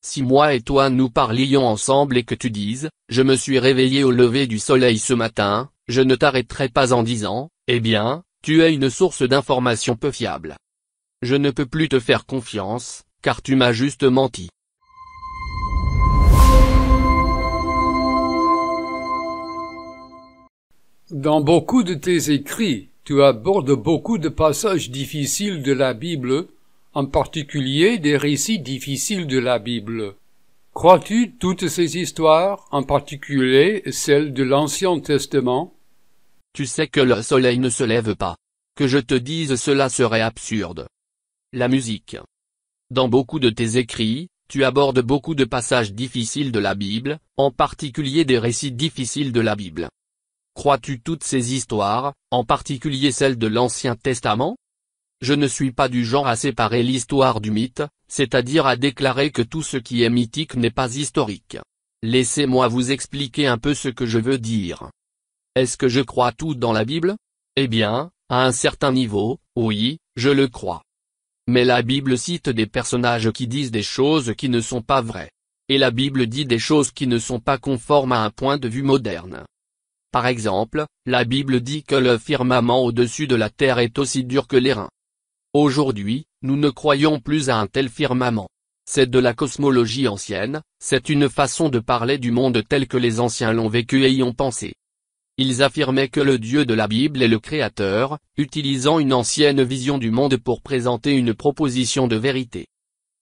Si moi et toi nous parlions ensemble et que tu dises, je me suis réveillé au lever du soleil ce matin, je ne t'arrêterai pas en disant, eh bien, tu es une source d'information peu fiable. Je ne peux plus te faire confiance, car tu m'as juste menti. Dans beaucoup de tes écrits, tu abordes beaucoup de passages difficiles de la Bible, en particulier des récits difficiles de la Bible. Crois-tu toutes ces histoires, en particulier celles de l'Ancien Testament? Tu sais que le soleil ne se lève pas. Que je te dise cela serait absurde. La musique. Dans beaucoup de tes écrits, tu abordes beaucoup de passages difficiles de la Bible, en particulier des récits difficiles de la Bible. Crois-tu toutes ces histoires, en particulier celles de l'Ancien Testament? Je ne suis pas du genre à séparer l'histoire du mythe, c'est-à-dire à déclarer que tout ce qui est mythique n'est pas historique. Laissez-moi vous expliquer un peu ce que je veux dire. Est-ce que je crois tout dans la Bible? Eh bien, à un certain niveau, oui, je le crois. Mais la Bible cite des personnages qui disent des choses qui ne sont pas vraies. Et la Bible dit des choses qui ne sont pas conformes à un point de vue moderne. Par exemple, la Bible dit que le firmament au-dessus de la terre est aussi dur que l'airain. Aujourd'hui, nous ne croyons plus à un tel firmament. C'est de la cosmologie ancienne, c'est une façon de parler du monde tel que les anciens l'ont vécu et y ont pensé. Ils affirmaient que le Dieu de la Bible est le Créateur, utilisant une ancienne vision du monde pour présenter une proposition de vérité.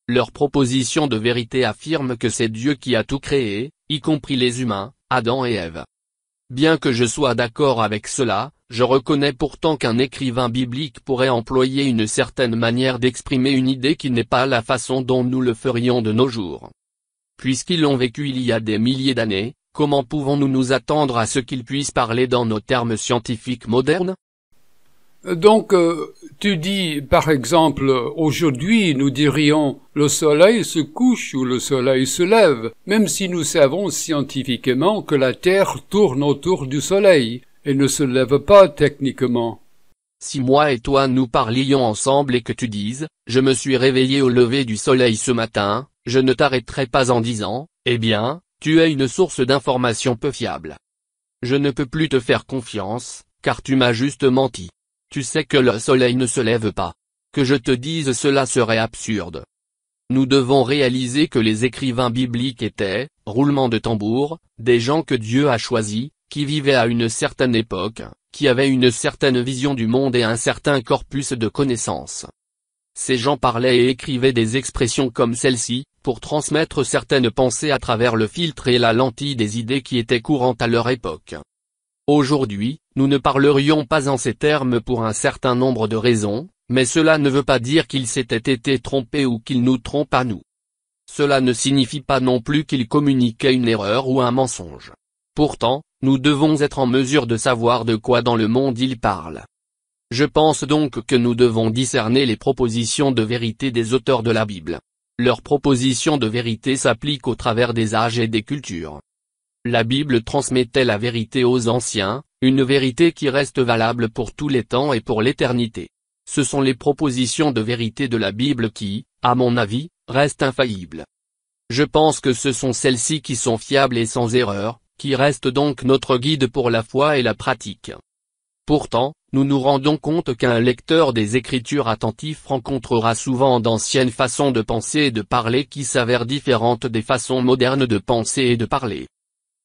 Leur proposition de vérité affirme que c'est Dieu qui a tout créé, y compris les humains, Adam et Ève. Bien que je sois d'accord avec cela, je reconnais pourtant qu'un écrivain biblique pourrait employer une certaine manière d'exprimer une idée qui n'est pas la façon dont nous le ferions de nos jours. Puisqu'ils l'ont vécu il y a des milliers d'années, comment pouvons-nous nous attendre à ce qu'ils puissent parler dans nos termes scientifiques modernes? Donc, tu dis, par exemple, aujourd'hui, nous dirions le soleil se couche ou le soleil se lève, même si nous savons scientifiquement que la Terre tourne autour du soleil et ne se lève pas techniquement. Si moi et toi nous parlions ensemble et que tu dises, je me suis réveillé au lever du soleil ce matin, je ne t'arrêterai pas en disant, eh bien, tu es une source d'information peu fiable. Je ne peux plus te faire confiance, car tu m'as juste menti. Tu sais que le soleil ne se lève pas. Que je te dise cela serait absurde. Nous devons réaliser que les écrivains bibliques étaient, roulement de tambour, des gens que Dieu a choisis, qui vivaient à une certaine époque, qui avaient une certaine vision du monde et un certain corpus de connaissances. Ces gens parlaient et écrivaient des expressions comme celle-ci, pour transmettre certaines pensées à travers le filtre et la lentille des idées qui étaient courantes à leur époque. Aujourd'hui, nous ne parlerions pas en ces termes pour un certain nombre de raisons, mais cela ne veut pas dire qu'ils s'étaient été trompés ou qu'ils nous trompent à nous. Cela ne signifie pas non plus qu'ils communiquaient une erreur ou un mensonge. Pourtant, nous devons être en mesure de savoir de quoi dans le monde ils parlent. Je pense donc que nous devons discerner les propositions de vérité des auteurs de la Bible. Leurs propositions de vérité s'appliquent au travers des âges et des cultures. La Bible transmettait la vérité aux anciens, une vérité qui reste valable pour tous les temps et pour l'éternité. Ce sont les propositions de vérité de la Bible qui, à mon avis, restent infaillibles. Je pense que ce sont celles-ci qui sont fiables et sans erreur, qui restent donc notre guide pour la foi et la pratique. Pourtant, nous nous rendons compte qu'un lecteur des Écritures attentif rencontrera souvent d'anciennes façons de penser et de parler qui s'avèrent différentes des façons modernes de penser et de parler.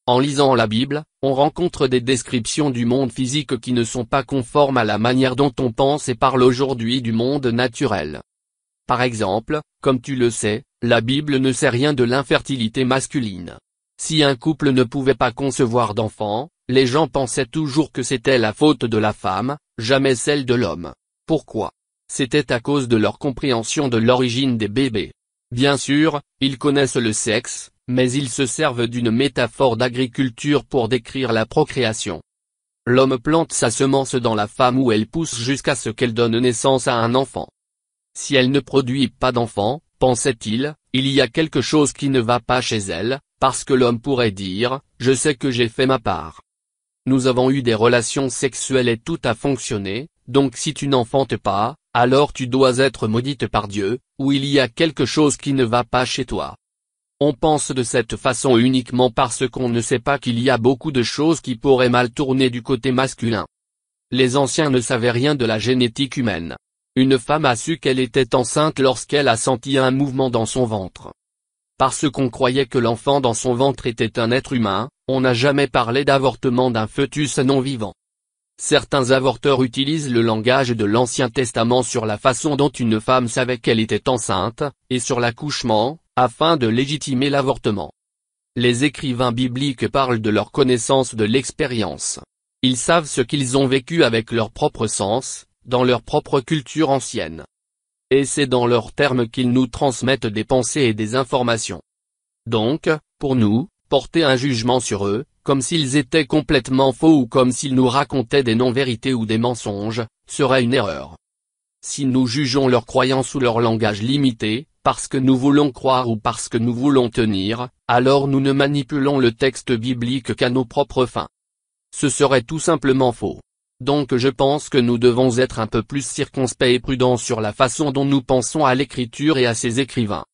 En lisant la Bible, on rencontre des descriptions du monde physique qui ne sont pas conformes à la manière dont on pense et parle aujourd'hui du monde naturel. Par exemple, comme tu le sais, la Bible ne sait rien de l'infertilité masculine. Si un couple ne pouvait pas concevoir d'enfants, les gens pensaient toujours que c'était la faute de la femme, jamais celle de l'homme. Pourquoi? C'était à cause de leur compréhension de l'origine des bébés. Bien sûr, ils connaissent le sexe, mais ils se servent d'une métaphore d'agriculture pour décrire la procréation. L'homme plante sa semence dans la femme où elle pousse jusqu'à ce qu'elle donne naissance à un enfant. Si elle ne produit pas d'enfant, pensait-il, il y a quelque chose qui ne va pas chez elle, parce que l'homme pourrait dire, je sais que j'ai fait ma part. Nous avons eu des relations sexuelles et tout a fonctionné, donc si tu n'enfantes pas, alors tu dois être maudite par Dieu, ou il y a quelque chose qui ne va pas chez toi. On pense de cette façon uniquement parce qu'on ne sait pas qu'il y a beaucoup de choses qui pourraient mal tourner du côté masculin. Les anciens ne savaient rien de la génétique humaine. Une femme a su qu'elle était enceinte lorsqu'elle a senti un mouvement dans son ventre. Parce qu'on croyait que l'enfant dans son ventre était un être humain, on n'a jamais parlé d'avortement d'un fœtus non vivant. Certains avorteurs utilisent le langage de l'Ancien Testament sur la façon dont une femme savait qu'elle était enceinte, et sur l'accouchement, afin de légitimer l'avortement. Les écrivains bibliques parlent de leur connaissance de l'expérience. Ils savent ce qu'ils ont vécu avec leur propre sens, dans leur propre culture ancienne. Et c'est dans leurs termes qu'ils nous transmettent des pensées et des informations. Donc, pour nous, porter un jugement sur eux, comme s'ils étaient complètement faux ou comme s'ils nous racontaient des non-vérités ou des mensonges, serait une erreur. Si nous jugeons leurs croyances ou leur langage limité, parce que nous voulons croire ou parce que nous voulons tenir, alors nous ne manipulons le texte biblique qu'à nos propres fins. Ce serait tout simplement faux. Donc je pense que nous devons être un peu plus circonspects et prudents sur la façon dont nous pensons à l'écriture et à ses écrivains.